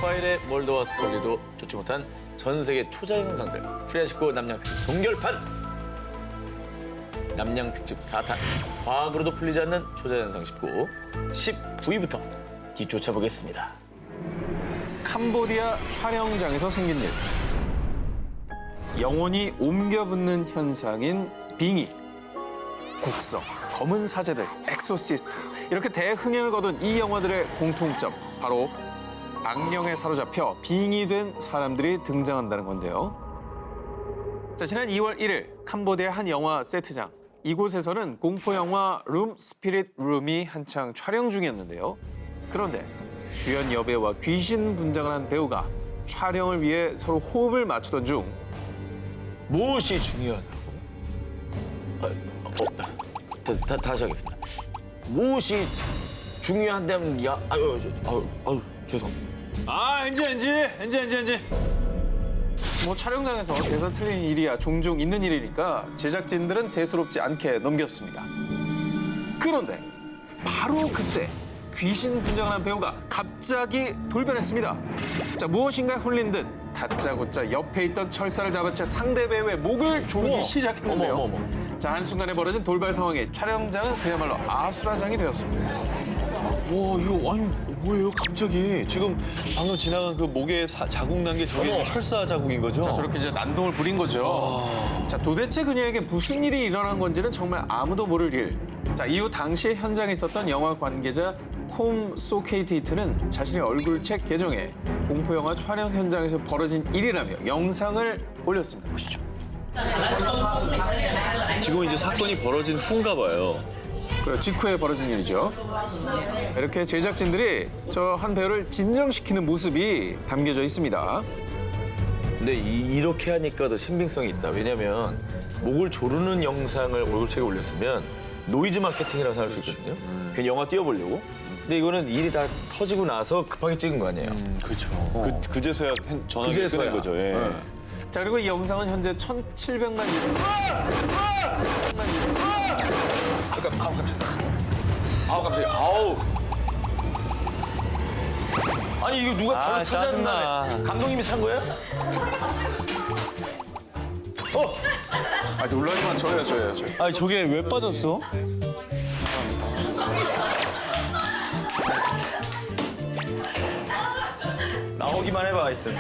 라파엘의 몰도와 스콜리도 좋지 못한 전 세계 초자 영상들 프리안19 남양 특집 동결판 남양 특집 4탄 과학으로도 풀리지 않는 초자 현상 19 뒤쫓아 보겠습니다. 캄보디아 촬영장에서 생긴 일. 영혼이 옮겨 붙는 현상인 빙의, 곡성, 검은 사제들, 엑소시스트 이렇게 대흥행을 거둔 이 영화들의 공통점 바로 악령에 사로잡혀 빙의된 사람들이 등장한다는 건데요. 자, 지난 2월 1일 캄보디아 한 영화 세트장 이곳에서는 공포영화 룸 스피릿 룸이 한창 촬영 중이었는데요. 그런데 주연 여배우와 귀신 분장을 한 배우가 촬영을 위해 서로 호흡을 맞추던 중 무엇이 중요하다고? 다시 하겠습니다. 무엇이 중요한다면 죄송합니다. 엔지. 뭐 촬영장에서 대사 틀린 일이야 종종 있는 일이니까 제작진들은 대수롭지 않게 넘겼습니다. 그런데 바로 그때 귀신 분장을 한 배우가 갑자기 돌변했습니다. 자, 무엇인가에 홀린 듯 다짜고짜 옆에 있던 철사를 잡아채 상대 배우의 목을 조르기 시작했는데요. 어머. 자, 한순간에 벌어진 돌발 상황에 촬영장은 그야말로 아수라장이 되었습니다. 와, 이거 아니 뭐예요? 갑자기 지금 방금 지나간 그 목에 자국 난 게 저게 철사 자국인 거죠? 자, 저렇게 이제 난동을 부린 거죠. 자, 도대체 그녀에게 무슨 일이 일어난 건지는 정말 아무도 모를 일. 자, 이후 당시 현장에 있었던 영화 관계자 콤 소케이티트는 자신의 얼굴책 계정에 공포영화 촬영 현장에서 벌어진 일이라며 영상을 올렸습니다. 보시죠. 지금 이제 사건이 벌어진 후인가 봐요. 그리고 직후에 벌어진 일이죠. 이렇게 제작진들이 저 한 배우를 진정시키는 모습이 담겨져 있습니다. 근데 이렇게 하니까 더 신빙성이 있다. 왜냐면 목을 조르는 영상을 얼굴책에 올렸으면 노이즈 마케팅이라고 생각할 수 있거든요. 괜히 영화 띄워보려고. 근데 이거는 일이 다 터지고 나서 급하게 찍은 거 아니에요. 그렇죠. 그제서야 전화기 그제서야. 끊은 거죠. 예. 네. 자, 그리고 이 영상은 현재 1,700만 뷰. 아우. 아니 이거 누가 바로 찾아낸 짜증나. 다음에 감독님이 찬 거예요? 아, 놀라지 마. 저예요. 아니 저게 왜 빠졌어? 나오기만 해봐 하여튼.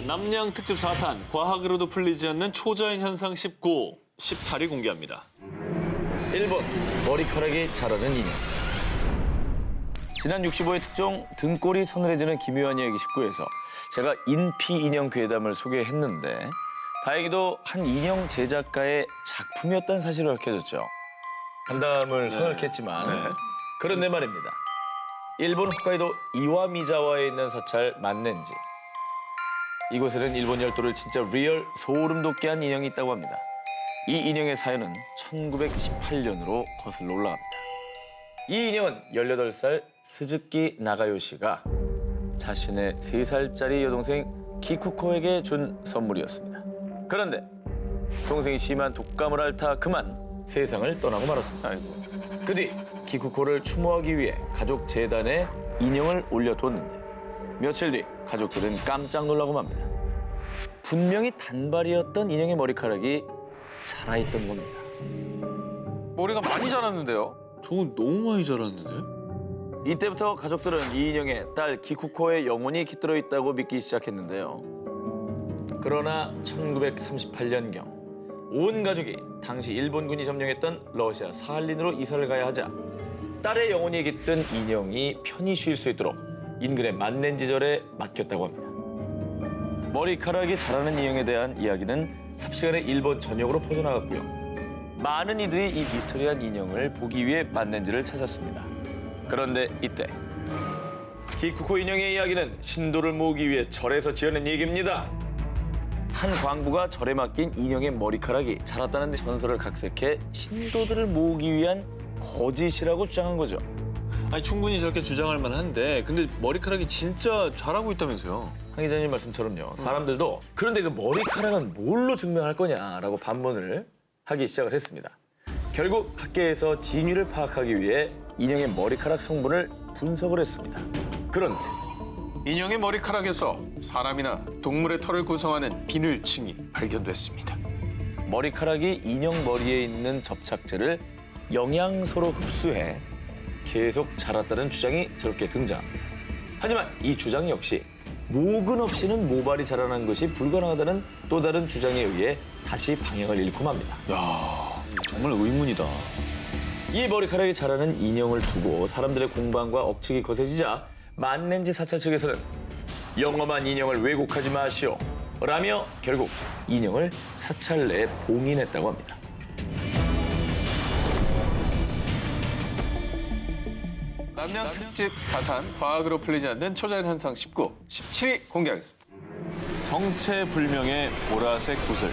남양 특집 4탄 과학으로도 풀리지 않는 초자연 현상 18이 공개합니다. 1번 머리카락이 자라는 인형. 지난 65회 특종 등골이 서늘해지는 기묘한 이야기 19에서 제가 인피 인형 괴담을 소개했는데 다행히도 한 인형 제작가의 작품이었다는 사실이 밝혀졌죠. 간담을 서늘케 했지만 그런데 말입니다. 일본 홋카이도 이와미자와에 있는 사찰 만넨지. 이곳에는 일본 열도를 진짜 리얼 소름 돋게 한 인형이 있다고 합니다. 이 인형의 사연은 1918년으로 거슬러 올라갑니다. 이 인형은 18살 스즈키 나가요시가 자신의 3살짜리 여동생 기쿠코에게 준 선물이었습니다. 그런데 동생이 심한 독감을 앓다 그만 세상을 떠나고 말았습니다. 그 뒤 기쿠코를 추모하기 위해 가족 재단에 인형을 올려뒀는데 며칠 뒤 가족들은 깜짝 놀라고 맙니다. 분명히 단발이었던 인형의 머리카락이 살아있던 겁니다. 머리가 많이 자랐는데요. 저건 너무 많이 자랐는데? 이때부터 가족들은 이 인형에 딸 기쿠코의 영혼이 깃들어 있다고 믿기 시작했는데요. 그러나 1938년경 온 가족이 당시 일본군이 점령했던 러시아 사할린으로 이사를 가야 하자 딸의 영혼이 깃든 인형이 편히 쉴 수 있도록 인근의 만넨지절에 맡겼다고 합니다. 머리카락이 자라는 인형에 대한 이야기는 삽시간에 일본 전역으로 퍼져나갔고요. 많은 이들이 이 미스터리한 인형을 보기 위해 만넨지를 찾았습니다. 그런데 이때 기쿠코 인형의 이야기는 신도를 모으기 위해 절에서 지어낸 얘기입니다. 한 광부가 절에 맡긴 인형의 머리카락이 자랐다는 전설을 각색해 신도들을 모으기 위한 거짓이라고 주장한 거죠. 아니 충분히 저렇게 주장할 만한데 근데 머리카락이 진짜 자라고 있다면서요? 한 기자님 말씀처럼요. 사람들도 그런데 그 머리카락은 뭘로 증명할 거냐라고 반문을 하기 시작을 했습니다. 결국 학계에서 진위를 파악하기 위해 인형의 머리카락 성분을 분석을 했습니다. 그런데 인형의 머리카락에서 사람이나 동물의 털을 구성하는 비늘층이 발견됐습니다. 머리카락이 인형 머리에 있는 접착제를 영양소로 흡수해 계속 자랐다는 주장이 저렇게 등장. 하지만 이 주장 역시 모근 없이는 모발이 자라는 것이 불가능하다는 또 다른 주장에 의해 다시 방향을 잃고 맙니다. 정말 의문이다. 이 머리카락이 자라는 인형을 두고 사람들의 공방과 억측이 거세지자 만렌지 사찰 측에서는 영험한 인형을 왜곡하지 마시오 라며 결국 인형을 사찰 내에 봉인했다고 합니다. 남양 특집 4탄 과학으로 풀리지 않는 초자연 현상 19, 17위 공개하겠습니다. 정체불명의 보라색 구슬.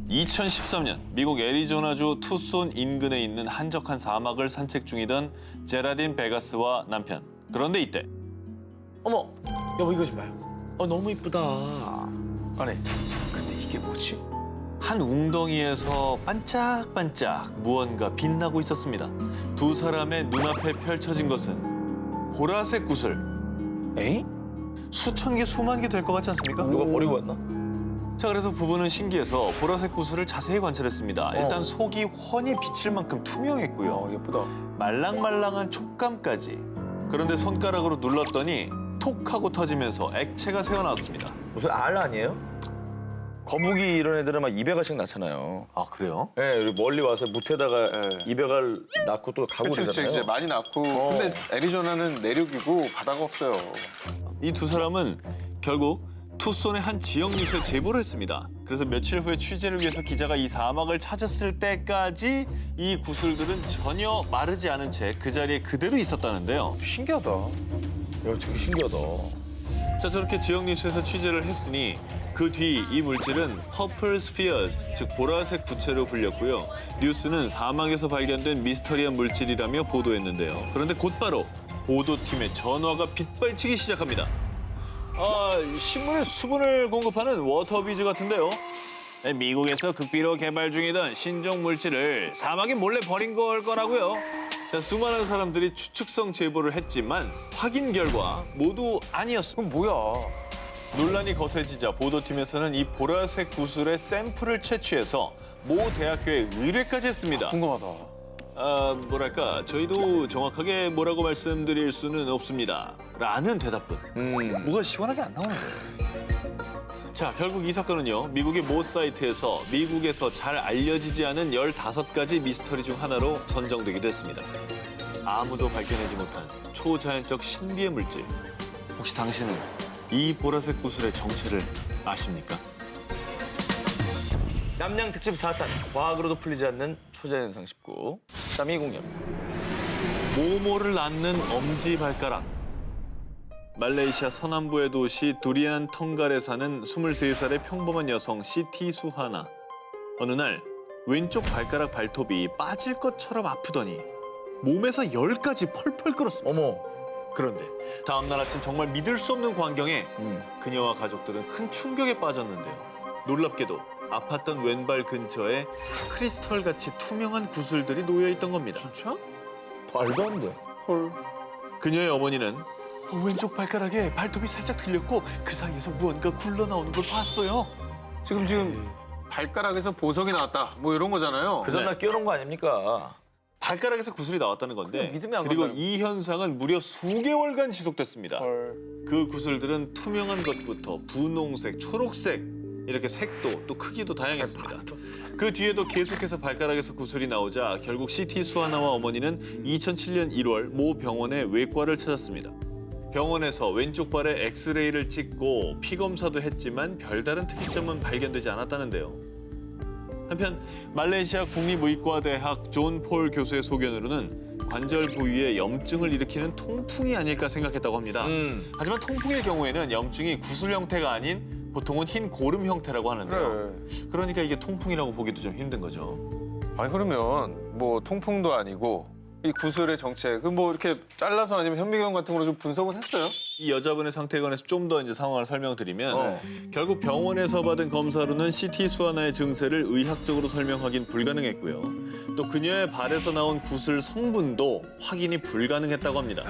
2013년 미국 애리조나주 투손 인근에 있는 한적한 사막을 산책 중이던 제라딘 베가스와 남편. 그런데 이때 어머, 여보 이거 좀 봐요. 너무 이쁘다. 아니, 근데 이게 뭐지? 한 웅덩이에서 반짝반짝 무언가 빛나고 있었습니다. 두 사람의 눈앞에 펼쳐진 것은 보라색 구슬. 에이? 수천 개, 수만 개 될 것 같지 않습니까? 누가 버리고 왔나? 자, 그래서 부부는 신기해서 보라색 구슬을 자세히 관찰했습니다. 일단 속이 훤히 비칠 만큼 투명했고요. 예쁘다. 말랑말랑한 촉감까지. 그런데 손가락으로 눌렀더니 톡 하고 터지면서 액체가 새어나왔습니다. 무슨 알 아니에요? 거북이 이런 애들은 막 200알씩 낳잖아요. 아, 그래요? 네, 그리고 멀리 와서 무태다가 200알 낳고 또 가고 그렇죠, 그러잖아요. 이제 많이 낳고. 근데 애리조나는 내륙이고 바다가 없어요. 이 두 사람은 결국 투손의 한 지역 뉴스에 제보를 했습니다. 그래서 며칠 후에 취재를 위해서 기자가 이 사막을 찾았을 때까지 이 구슬들은 전혀 마르지 않은 채 그 자리에 그대로 있었다는데요. 신기하다. 야, 되게 신기하다. 자, 저렇게 지역 뉴스에서 취재를 했으니 그 뒤 이 물질은 퍼플 스피어스, 즉 보라색 부채로 불렸고요. 뉴스는 사막에서 발견된 미스터리한 물질이라며 보도했는데요. 그런데 곧바로 보도팀의 전화가 빗발치기 시작합니다. 신문에 수분을 공급하는 워터비즈 같은데요. 미국에서 극비로 개발 중이던 신종 물질을 사막에 몰래 버린 걸 거라고요. 자, 수많은 사람들이 추측성 제보를 했지만 확인 결과 모두 아니었습니다. 그럼 뭐야? 논란이 거세지자 보도팀에서는 이 보라색 구슬의 샘플을 채취해서 모 대학교에 의뢰까지 했습니다. 궁금하다. 뭐랄까, 저희도 정확하게 뭐라고 말씀드릴 수는 없습니다. 라는 대답뿐. 뭐가 시원하게 안 나오는 거예요. 자, 결국 이 사건은요, 미국의 모 사이트에서 미국에서 잘 알려지지 않은 15가지 미스터리 중 하나로 선정되기도 했습니다. 아무도 발견하지 못한 초자연적 신비의 물질. 혹시 당신은 이 보라색 구슬의 정체를 아십니까? 남양 특집 4탄 과학으로도 풀리지 않는 초자연상 19, 13위 공개합니다. 모모를 낳는 엄지발가락. 말레이시아 서남부의 도시 두리안 텅갈에 사는 23살의 평범한 여성 시티 수하나. 어느 날 왼쪽 발가락 발톱이 빠질 것처럼 아프더니 몸에서 열까지 펄펄 끓었습니다. 어머, 그런데 다음 날 아침 정말 믿을 수 없는 광경에 그녀와 가족들은 큰 충격에 빠졌는데요. 놀랍게도 아팠던 왼발 근처에 크리스털같이 투명한 구슬들이 놓여 있던 겁니다. 진짜? 말도 안 돼. 헐. 그녀의 어머니는 왼쪽 발가락에 발톱이 살짝 들렸고 그 사이에서 무언가 굴러나오는 걸 봤어요. 지금 발가락에서 보석이 나왔다. 뭐 이런 거잖아요. 그 전날 끼워놓은 거 아닙니까? 발가락에서 구슬이 나왔다는 건데 그래, 믿음이 안 그리고 간다는 이 현상은 무려 수개월간 지속됐습니다. 헐. 그 구슬들은 투명한 것부터 분홍색, 초록색 이렇게 색도 또 크기도 다양했습니다. 그 뒤에도 계속해서 발가락에서 구슬이 나오자 결국 시티 수아나와 어머니는 2007년 1월 모 병원의 외과를 찾았습니다. 병원에서 왼쪽 발에 엑스레이를 찍고 피 검사도 했지만 별다른 특이점은 발견되지 않았다는데요. 한편 말레이시아 국립의과대학 존 폴 교수의 소견으로는 관절 부위에 염증을 일으키는 통풍이 아닐까 생각했다고 합니다. 하지만 통풍일 경우에는 염증이 구슬 형태가 아닌 보통은 흰 고름 형태라고 하는데요. 그래. 그러니까 이게 통풍이라고 보기도 좀 힘든 거죠. 아니 그러면 뭐 통풍도 아니고 이 구슬의 정체 그 뭐 이렇게 잘라서 아니면 현미경 같은 걸로 좀 분석은 했어요? 이 여자분의 상태에 관해서 좀 더 이제 상황을 설명드리면 결국 병원에서 받은 검사로는 CT 수아나의 증세를 의학적으로 설명 확인 불가능했고요. 또 그녀의 발에서 나온 구슬 성분도 확인이 불가능했다고 합니다.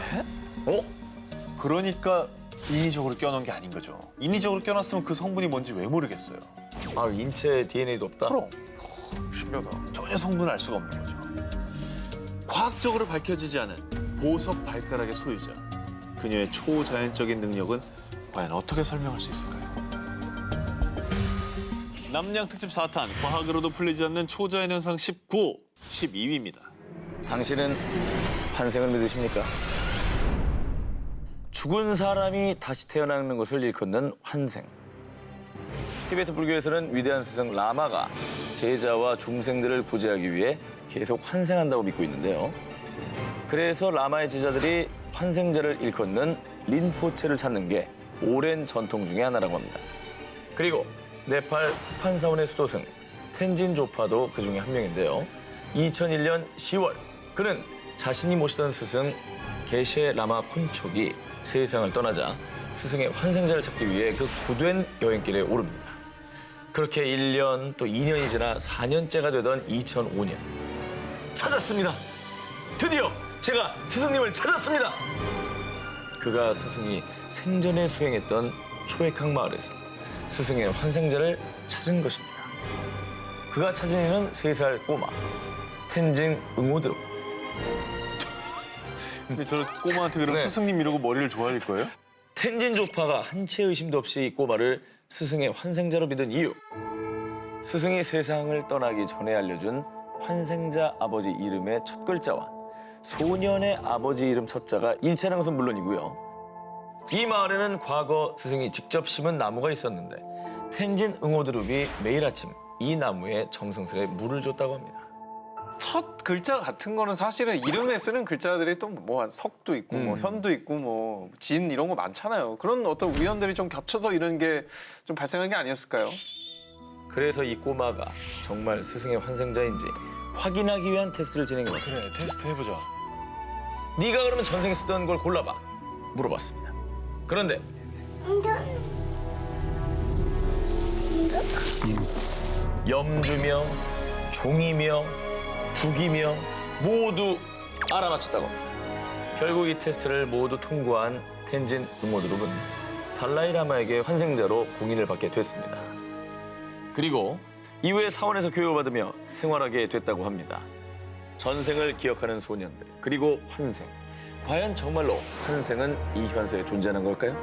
그러니까 인위적으로 껴놓은 게 아닌 거죠. 인위적으로 껴놨으면 그 성분이 뭔지 왜 모르겠어요. 아, 인체 DNA도 없다? 그럼 신기하다. 전혀 성분을 알 수가 없는 거죠. 과학적으로 밝혀지지 않은 보석 발가락의 소유자. 그녀의 초자연적인 능력은 과연 어떻게 설명할 수 있을까요? 남양 특집 4탄 과학으로도 풀리지 않는 초자연 현상 19, 12위입니다. 당신은 환생을 믿으십니까? 죽은 사람이 다시 태어나는 것을 일컫는 환생. 티베트 불교에서는 위대한 스승 라마가 제자와 중생들을 구제하기 위해 계속 환생한다고 믿고 있는데요. 그래서 라마의 제자들이 환생자를 일컫는 린포체를 찾는 게 오랜 전통 중에 하나라고 합니다. 그리고 네팔 후판사원의 수도승 텐진 조파도 그 중에 한 명인데요. 2001년 10월 그는 자신이 모시던 스승 게셰 라마 콘촉이 세상을 떠나자 스승의 환생자를 찾기 위해 그 고된 여행길에 오릅니다. 그렇게 1년 또 2년이 지나 4년째가 되던 2005년 찾았습니다. 드디어 제가 스승님을 찾았습니다. 그가 스승이 생전에 수행했던 초액항 마을에서 스승의 환생자를 찾은 것입니다. 그가 찾은 이는 3살 꼬마 텐진 응오드로. 근데 저 꼬마한테 그럼 네. 스승님 이러고 머리를 조아릴 거예요? 텐진 조파가 한 채 의심도 없이 이 꼬마를 스승의 환생자로 믿은 이유. 스승이 세상을 떠나기 전에 알려준 환생자 아버지 이름의 첫 글자와 소년의 아버지 이름 첫 자가 일치하는 것은 물론이고요. 이 마을에는 과거 스승이 직접 심은 나무가 있었는데 텐진 응오드룹이 매일 아침 이 나무에 정성스레 물을 줬다고 합니다. 첫 글자 같은 거는 사실은 이름에 쓰는 글자들이 또 뭐 석도 있고 뭐 현도 있고 뭐 진 이런 거 많잖아요. 그런 어떤 우연들이 좀 겹쳐서 이런 게 좀 발생한 게 아니었을까요? 그래서 이 꼬마가 정말 스승의 환생자인지 확인하기 위한 테스트를 진행해봤습니다. 그래, 테스트 해보자. 네가 그러면 전생에 쓰던 걸 골라봐. 물어봤습니다. 그런데 염주며 종이며 북이며 모두 알아맞혔다고 합니다. 결국 이 테스트를 모두 통과한 텐진 응오드룹은 달라이 라마에게 환생자로 공인을 받게 됐습니다. 그리고 이후에 사원에서 교육을 받으며 생활하게 됐다고 합니다. 전생을 기억하는 소년들, 그리고 환생. 과연 정말로 환생은 이 현세에 존재하는 걸까요?